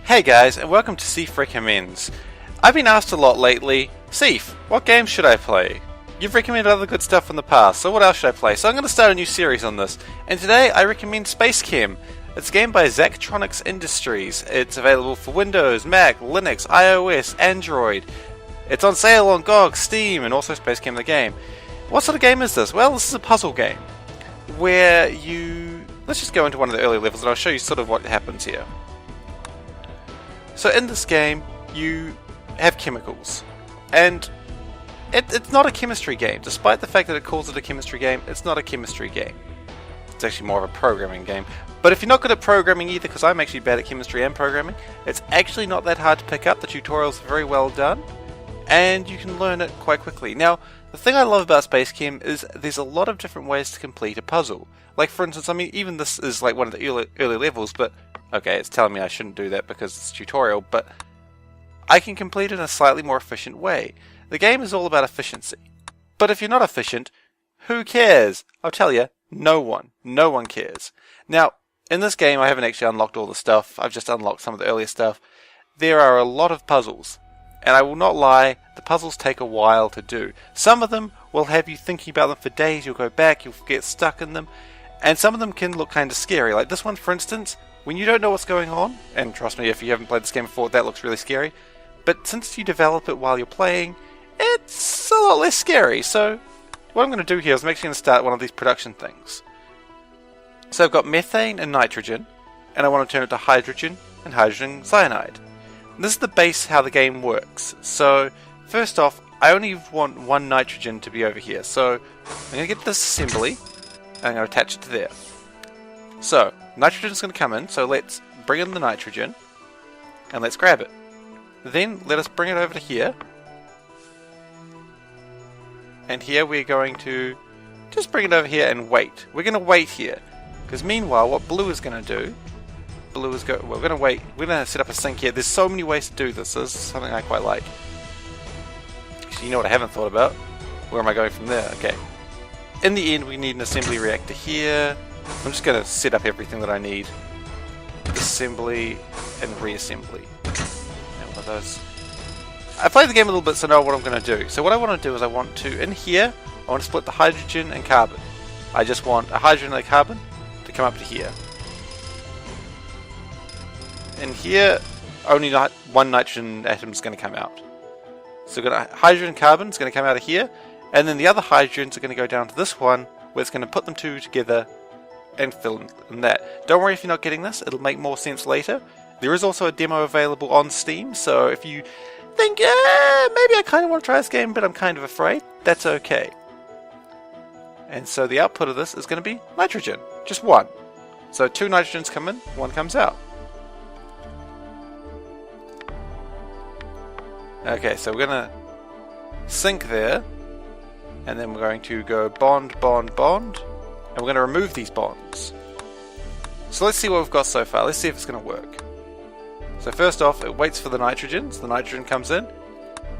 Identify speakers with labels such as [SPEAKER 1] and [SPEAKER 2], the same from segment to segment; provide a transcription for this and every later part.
[SPEAKER 1] Hey guys, and welcome to SeiferKatt. I've been asked a lot lately, Seif, what games should I play? You've recommended other good stuff in the past, so what else should I play? So I'm going to start a new series on this, and today I recommend Spacechem. It's a game by Zachtronics Industries. It's available for Windows, Mac, Linux, iOS, Android. It's on sale on GOG, Steam, and also Spacechem the game. What sort of game is this? Well, this is a puzzle game, where you... Let's just go into one of the early levels and I'll show you sort of what happens here. So in this game, you have chemicals, and it's not a chemistry game. Despite the fact that it calls it a chemistry game, it's not a chemistry game. It's actually more of a programming game. But if you're not good at programming either, because I'm actually bad at chemistry and programming, it's actually not that hard to pick up. The tutorial's very well done, and you can learn it quite quickly. Now, the thing I love about Spacechem is there's a lot of different ways to complete a puzzle. Like, for instance, I mean, even this is like one of the early levels, but okay, it's telling me I shouldn't do that because it's a tutorial, but I can complete it in a slightly more efficient way. The game is all about efficiency. But if you're not efficient, who cares? I'll tell you, no one. No one cares. Now, in this game, I haven't actually unlocked all the stuff. I've just unlocked some of the earlier stuff. There are a lot of puzzles. And I will not lie, the puzzles take a while to do. Some of them will have you thinking about them for days. You'll go back, you'll get stuck in them. And some of them can look kind of scary. Like this one, for instance, when you don't know what's going on, and trust me, if you haven't played this game before, that looks really scary. But since you develop it while you're playing, it's a lot less scary. So what I'm going to do here is I'm actually going to start one of these production things. So I've got methane and nitrogen, and I want to turn it to hydrogen and hydrogen cyanide. And this is the base how the game works. So first off, I only want one nitrogen to be over here. So I'm going to get this assembly, and I'm going to attach it to there. So nitrogen is going to come in, so let's bring in the nitrogen, and let's grab it. Then let us bring it over to here. And here we're going to just bring it over here and wait. We're going to wait here. Because meanwhile, what blue is going to do, we're going to wait. We're going to set up a sink here. There's so many ways to do this. This is something I quite like. Actually, you know what I haven't thought about? Where am I going from there? Okay. In the end, we need an assembly reactor here. I'm just going to set up everything that I need. Assembly and reassembly. And one of those. I played the game a little bit, so I know what I'm going to do. So what I want to do is I want to, in here, I want to split the hydrogen and carbon. I just want a hydrogen and a carbon to come up to here. And here, only one nitrogen atom is going to come out. So we've got a hydrogen and carbon is going to come out of here, and then the other hydrogens are going to go down to this one, where it's going to put them two together and fill in that. Don't worry if you're not getting this, it'll make more sense later. There is also a demo available on Steam, so if you think, maybe I kind of want to try this game, but I'm kind of afraid, that's okay. And so the output of this is going to be nitrogen, just one. So two nitrogens come in, one comes out. Okay, so we're going to sink there, and then we're going to go bond, bond, bond, and we're going to remove these bonds. So let's see what we've got so far. Let's see if it's going to work. So first off, it waits for the nitrogens. The nitrogen comes in,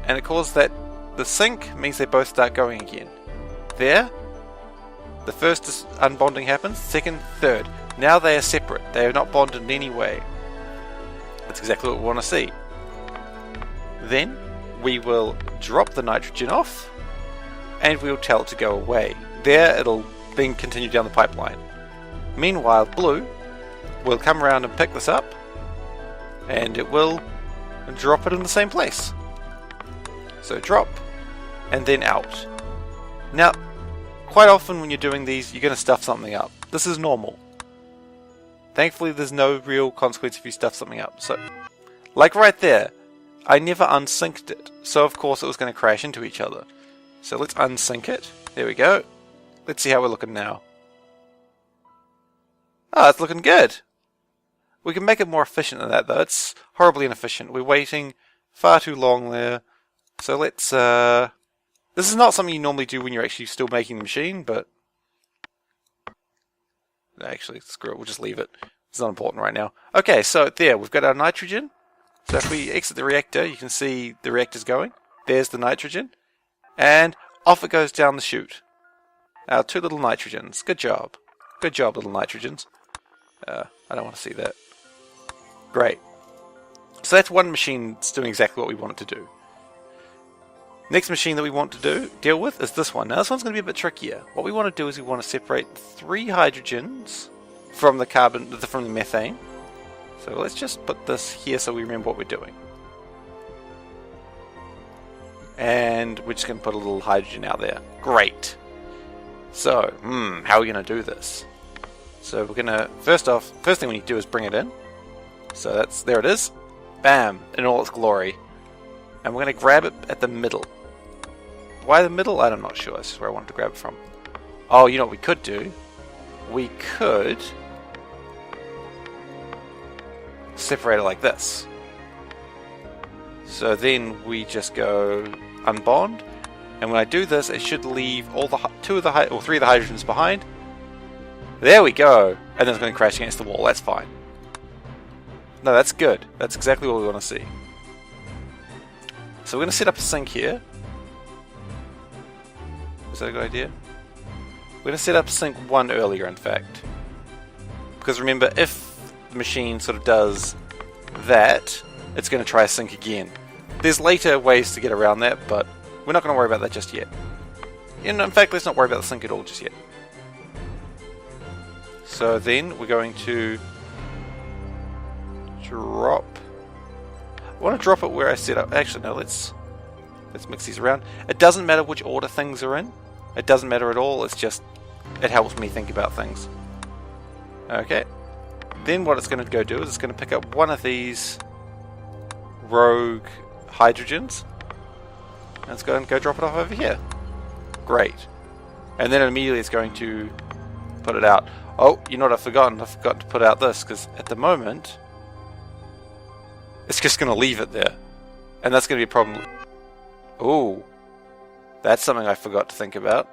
[SPEAKER 1] and it calls that the sink means they both start going again. There, the first unbonding happens, second, third. Now they are separate. They are not bonded in any way. That's exactly what we want to see. Then we will drop the nitrogen off, and we'll tell it to go away. There, it'll then continue down the pipeline. Meanwhile, blue will come around and pick this up, and it will drop it in the same place. So drop, and then out. Now, quite often when you're doing these, you're going to stuff something up. This is normal. Thankfully, there's no real consequence if you stuff something up. So, like right there, I never unsynced it, so of course it was going to crash into each other. So let's unsync it. There we go. Let's see how we're looking now. Oh, it's looking good. We can make it more efficient than that, though. It's horribly inefficient. We're waiting far too long there. So let's... This is not something you normally do when you're actually still making the machine, but... Actually, screw it. We'll just leave it. It's not important right now. Okay, so there. We've got our nitrogen. So if we exit the reactor, you can see the reactor's going. There's the nitrogen. And off it goes down the chute. Our two little nitrogens. Good job. Good job, little nitrogens. I don't want to see that. Great. So that's one machine that's doing exactly what we want it to do. Next machine that we want to deal with is this one. Now this one's going to be a bit trickier. What we want to do is we want to separate 3 hydrogens from the from the methane. So let's just put this here so we remember what we're doing. And we're just going to put a little hydrogen out there. Great. So, how are we going to do this? So we're going to, first thing we need to do is bring it in. So there it is. Bam, in all its glory. And we're going to grab it at the middle. Why the middle? I'm not sure. That's just where I wanted to grab it from. Oh, you know what we could do? We could separate it like this. So then we just go unbond. And when I do this, it should leave all the 3 of the hydrogens behind. There we go. And then it's going to crash against the wall. That's fine. No, that's good. That's exactly what we want to see. So we're going to set up a sink here. Is that a good idea? We're going to set up sink 1 earlier, in fact. Because remember, if the machine sort of does that, it's going to try a sink again. There's later ways to get around that, but we're not going to worry about that just yet. And in fact, let's not worry about the sink at all just yet. So then we're going to drop. I want to drop it where I set up. Actually, no. Let's mix these around. It doesn't matter which order things are in. It doesn't matter at all. It's just it helps me think about things. Okay. Then what it's going to go do is it's going to pick up one of these rogue hydrogens. And it's going to go drop it off over here. Great. And then immediately it's going to put it out. Oh, you know what I've forgotten? I forgot to put out this, because at the moment it's just going to leave it there. And that's going to be a problem. Ooh. That's something I forgot to think about.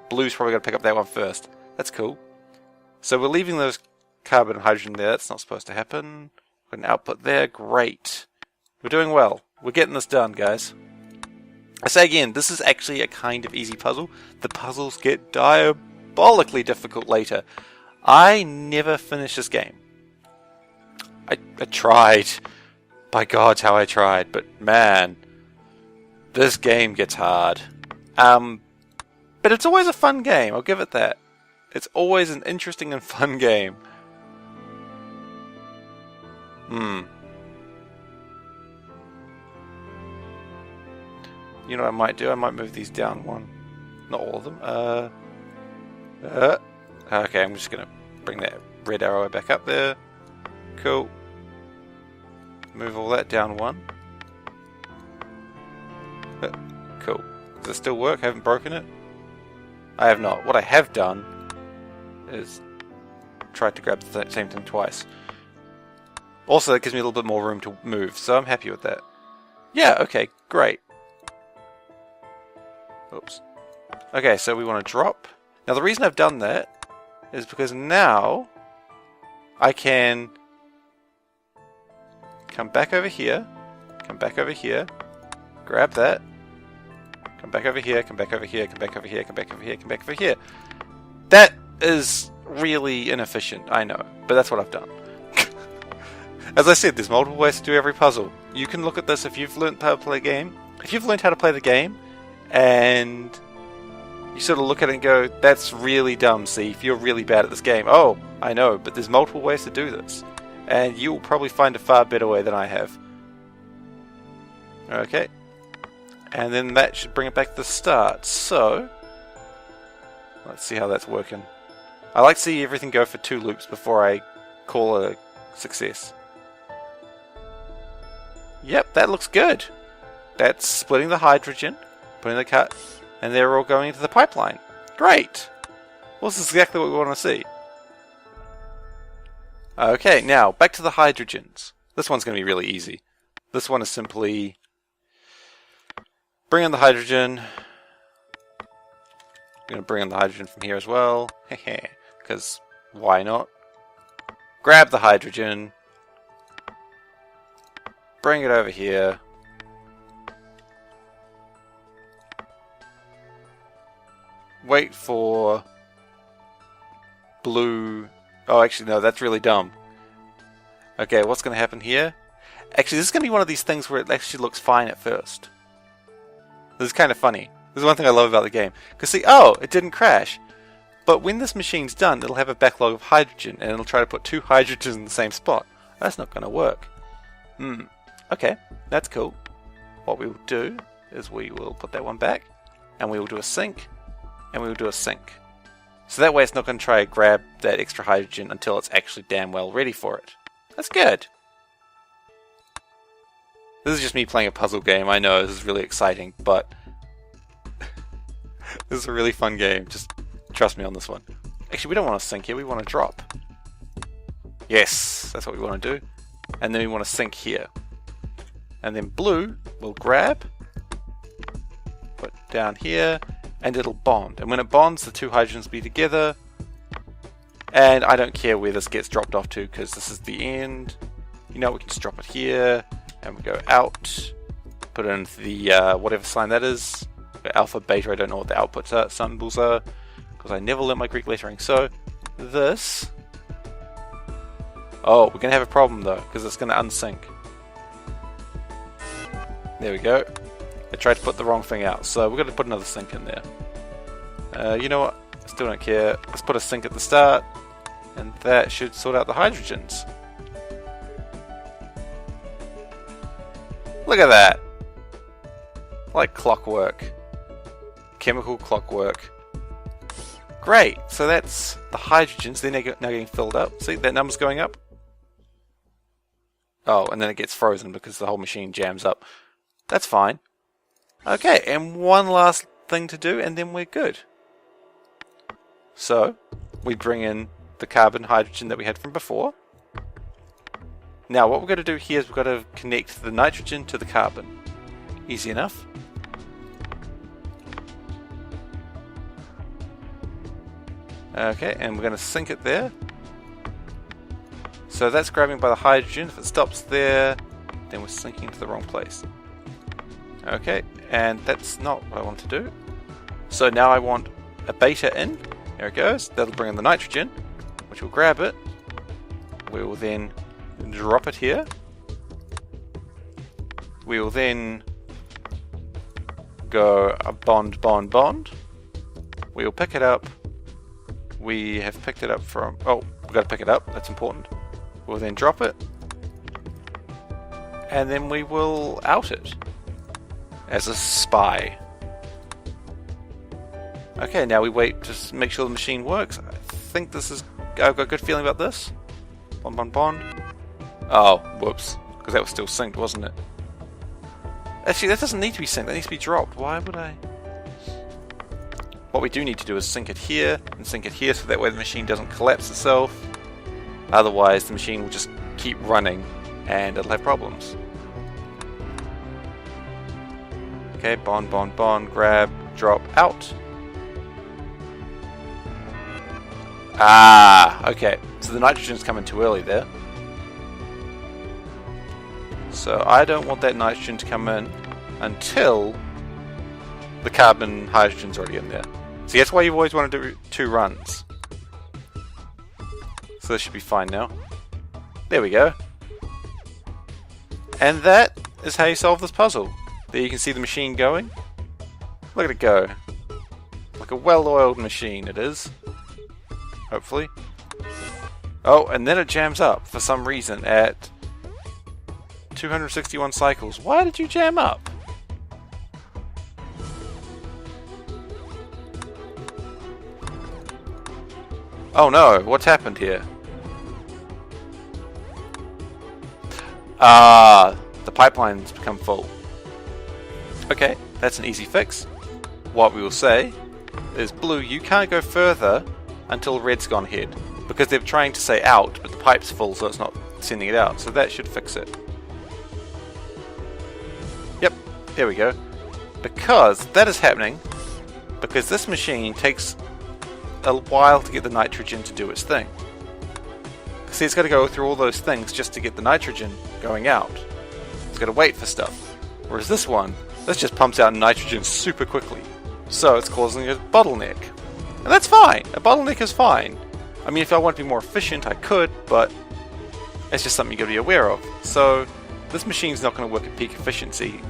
[SPEAKER 1] Blue's probably going to pick up that one first. That's cool. So we're leaving those carbon and hydrogen there. That's not supposed to happen. Put an output there. Great. We're doing well. We're getting this done, guys. I say again, this is actually a kind of easy puzzle. The puzzles get diabolically difficult later. I never finished this game. I tried. By God, how I tried. But man, this game gets hard. But it's always a fun game. I'll give it that. It's always an interesting and fun game. You know what I might do? I might move these down one. Not all of them. Okay, I'm just going to bring that red arrow back up there. Cool. Move all that down one. Cool. Does it still work? I haven't broken it? I have not. What I have done is tried to grab the same thing twice. Also, that gives me a little bit more room to move, so I'm happy with that. Yeah, okay, great. Oops. Okay, so we want to drop. Now the reason I've done that is because now I can come back over here, grab that, come back over here, come back over here, come back over here, come back over here, come back over here. That is really inefficient, I know, but that's what I've done. As I said, there's multiple ways to do every puzzle. You can look at this if you've learned how to play a game. If you've learned how to play the game, and you sort of look at it and go, that's really dumb, Seif, you're really bad at this game. Oh, I know, but there's multiple ways to do this. And you'll probably find a far better way than I have. Okay. And then that should bring it back to the start. So, let's see how that's working. I like to see everything go for 2 loops before I call a success. Yep, that looks good. That's splitting the hydrogen, putting the cut, and they're all going into the pipeline. Great! Well, this is exactly what we want to see. Okay, now, back to the hydrogens. This one's going to be really easy. This one is simply bring in the hydrogen. I'm going to bring in the hydrogen from here as well. Because why not? Grab the hydrogen. Bring it over here. Wait for blue. Oh, actually, no, that's really dumb. Okay, what's going to happen here? Actually, this is going to be one of these things where it actually looks fine at first. This is kind of funny. This is one thing I love about the game. Because see, oh, it didn't crash. But when this machine's done, it'll have a backlog of hydrogen, and it'll try to put 2 hydrogens in the same spot. That's not going to work. Okay, that's cool. What we will do is we will put that one back, and we will do a sink, and we will do a sink. So that way it's not going to try to grab that extra hydrogen until it's actually damn well ready for it. That's good. This is just me playing a puzzle game. I know this is really exciting, but this is a really fun game. Just trust me on this one. Actually, we don't want to sink here. We want to drop. Yes, that's what we want to do. And then we want to sink here. And then blue will grab, put down here, and it'll bond. And when it bonds, the 2 hydrogens will be together. And I don't care where this gets dropped off to, because this is the end. You know, we can just drop it here, and we go out, put it into the whatever sign that is. Alpha, beta, I don't know what the outputs are, symbols are, because I never learned my Greek lettering. So, this... Oh, we're going to have a problem though, because it's going to unsync. There we go. I tried to put the wrong thing out, so we're going to put another sink in there. You know what? I still don't care. Let's put a sink at the start, and that should sort out the hydrogens. Look at that! Like clockwork. Chemical clockwork. Great! So that's the hydrogens. They're now getting filled up. See, that number's going up. Oh, and then it gets frozen because the whole machine jams up. That's fine. Okay, and one last thing to do, and then we're good. So, we bring in the carbon hydrogen that we had from before. Now, what we're going to do here is we've got to connect the nitrogen to the carbon. Easy enough. Okay, and we're going to sink it there. So that's grabbing by the hydrogen. If it stops there, then we're sinking to the wrong place. Okay, and that's not what I want to do. So now I want a beta in. There it goes. That'll bring in the nitrogen, which will grab it. We will then drop it here. We will then go a bond, bond, bond. We will pick it up. We have picked it up from... Oh, we've got to pick it up. That's important. We'll then drop it. And then we will out it as a spy. Okay, now we wait to make sure the machine works. I think this is... I've got a good feeling about this. Bond, bond, bond. Oh, whoops. Because that was still synced, wasn't it? Actually, that doesn't need to be synced. That needs to be dropped. Why would I... What we do need to do is sync it here and sync it here so that way the machine doesn't collapse itself. Otherwise, the machine will just keep running and it'll have problems. Okay, bond, bond, bond, grab, drop, out. Ah, okay. So the nitrogen's coming too early there. So I don't want that nitrogen to come in until the carbon hydrogen's already in there. See, that's why you always want to do 2 runs. So this should be fine now. There we go. And that is how you solve this puzzle. There you can see the machine going. Look at it go. Like a well-oiled machine it is. Hopefully. Oh, and then it jams up for some reason at 261 cycles. Why did you jam up? Oh no, what's happened here? The pipeline's become full. Okay, that's an easy fix. What we will say is, blue, you can't go further until red's gone ahead. Because they're trying to say out, but the pipe's full, so it's not sending it out. So that should fix it. Yep, there we go. Because that is happening because this machine takes a while to get the nitrogen to do its thing. See, it's got to go through all those things just to get the nitrogen going out. It's got to wait for stuff. Whereas this one, this just pumps out nitrogen super quickly. So it's causing a bottleneck. And that's fine. A bottleneck is fine. I mean, if I want to be more efficient, I could, but it's just something you've got to be aware of. So this machine's not going to work at peak efficiency.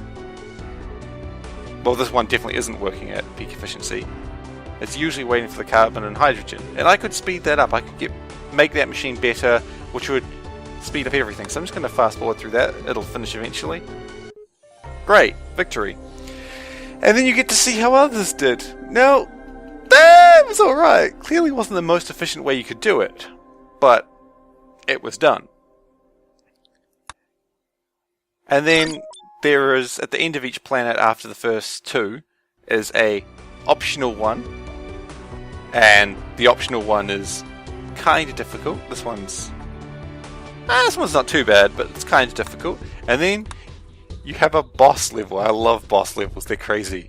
[SPEAKER 1] Well, this one definitely isn't working at peak efficiency. It's usually waiting for the carbon and hydrogen. And I could speed that up. I could make that machine better, which would speed up everything. So I'm just going to fast forward through that. It'll finish eventually. Great. Victory. And then you get to see how others did. Now, that was alright. Clearly wasn't the most efficient way you could do it. But it was done. And then there is, at the end of each planet after the first two, is a optional one. And the optional one is kind of difficult. This one's not too bad, but it's kind of difficult. And then you have a boss level. I love boss levels, they're crazy.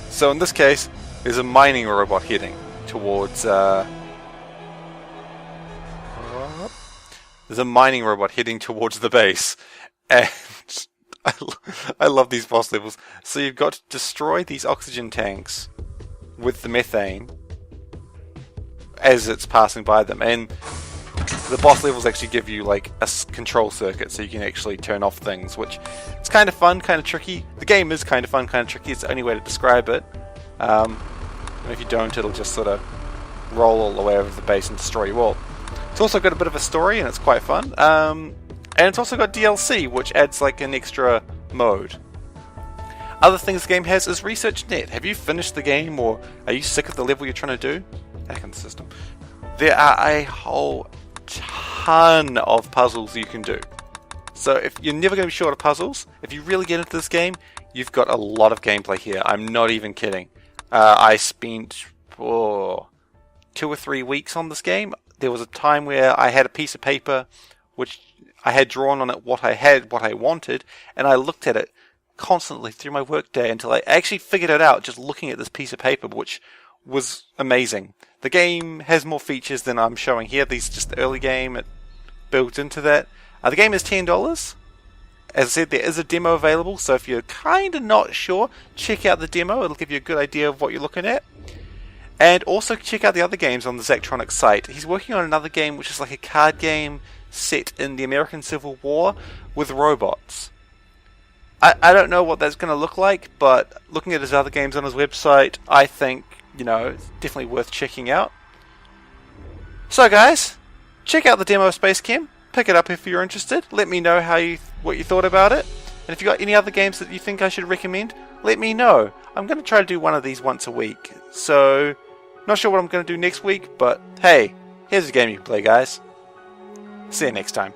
[SPEAKER 1] So in this case, there's a mining robot heading towards the base. And I love these boss levels. So you've got to destroy these oxygen tanks with the methane as it's passing by them. And the boss levels actually give you like a control circuit so you can actually turn off things, which it's kind of fun, kind of tricky. The game is kind of fun, kind of tricky. It's the only way to describe it. And if you don't, it'll just sort of roll all the way over the base and destroy you all. It's also got a bit of a story and it's quite fun. And it's also got DLC, which adds like an extra mode. Other things the game has is ResearchNet. Have you finished the game, or are you sick of the level you're trying to do? Back in the system. There are a whole ton of puzzles you can do. So if you're never going to be short of puzzles, if you really get into this game, you've got a lot of gameplay here. I'm not even kidding. I spent 2 or 3 weeks on this game. There was a time where I had a piece of paper which I had drawn on it what I wanted, and I looked at it constantly through my workday until I actually figured it out just looking at this piece of paper, which was amazing. The game has more features than I'm showing here. These are just the early game. It built into that. The game is $10. As I said, there is a demo available, so if you're kind of not sure, check out the demo. It'll give you a good idea of what you're looking at. And also check out the other games on the Zachtronics site. He's working on another game which is like a card game set in the American Civil War with robots. I don't know what that's going to look like, but looking at his other games on his website, I think, it's definitely worth checking out. So guys, check out the demo of Spacechem. Pick it up if you're interested. Let me know what you thought about it. And if you got any other games that you think I should recommend, let me know. I'm going to try to do one of these once a week. So, not sure what I'm going to do next week, but hey, here's a game you can play, guys. See you next time.